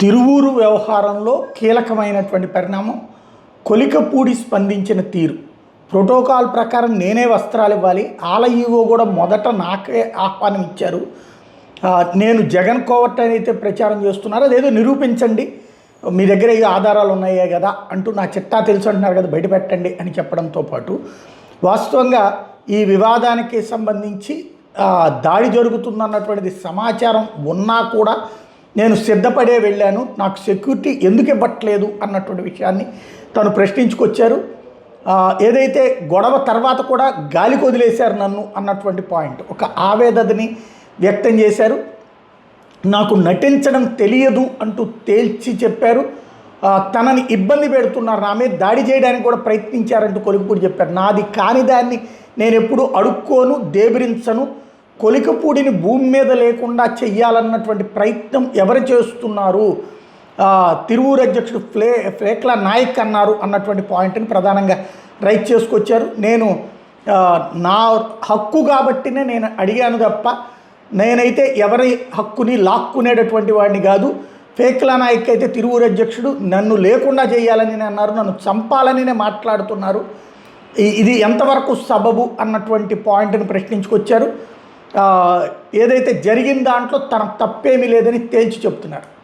తిరువూరు వ్యవహారంలో కీలకమైనటువంటి పరిణామం కొలికపూడి స్పందించిన తీరు. ప్రోటోకాల్ ప్రకారం నేనే వస్త్రాలు ఇవ్వాలి, ఆలయీవో కూడా మొదట నాకే ఆహ్వానం ఇచ్చారు. నేను జగన్ కోవర్ట్ అయితే ప్రచారం చేస్తున్నారు, అదేదో నిరూపించండి, మీ దగ్గర ఈ ఆధారాలు ఉన్నాయే కదా అంటూ నా చిట్టా తెలుసు అంటున్నారు కదా, బయట పెట్టండి అని చెప్పడంతో పాటు వాస్తవంగా ఈ వివాదానికి సంబంధించి దాడి జరుగుతుందన్నటువంటిది సమాచారం ఉన్నా కూడా నేను సిద్ధపడే వెళ్ళాను, నాకు సెక్యూరిటీ ఎందుకు ఇవ్వట్లేదు అన్నటువంటి విషయాన్ని తను ప్రశ్నించుకొచ్చారు. ఏదైతే గొడవ తర్వాత కూడా గాలికి వదిలేశారు నన్ను అన్నటువంటి పాయింట్, ఒక ఆవేదనని వ్యక్తం చేశారు. నాకు నటించడం తెలియదు అంటూ తేల్చి చెప్పారు. తనని ఇబ్బంది పెడుతున్నారు, నా మీద దాడి చేయడానికి కూడా ప్రయత్నించారంటూ కొలికపూడి చెప్పారు. నాది కాని దాన్ని నేను ఎప్పుడు అడుక్కోను, దేబిరించను, కొలికపూడిని భూమి మీద లేకుండా చెయ్యాలన్నటువంటి ప్రయత్నం ఎవరు చేస్తున్నారు, తిరువూరు అధ్యక్షుడు ఫ్లేక్లా నాయక్ అన్నారు అన్నటువంటి పాయింట్ని ప్రధానంగా రైట్ చేసుకొచ్చారు. నేను నా హక్కు కాబట్టినే నేను అడిగాను తప్ప నేనైతే ఎవరి హక్కుని లాక్కునేటటువంటి వాడిని కాదు. ఫ్లేక్లా నాయక్ అయితే తిరువూరు అధ్యక్షుడు, నన్ను లేకుండా చేయాలని అన్నారు, నన్ను చంపాలని మాట్లాడుతున్నారు, ఇది ఎంతవరకు సబబు అన్నటువంటి పాయింట్ని ప్రశ్నించుకొచ్చారు. ఏదైతే జరిగిన దాంట్లో తన తప్పేమీ లేదని తేల్చి చెప్తున్నారు.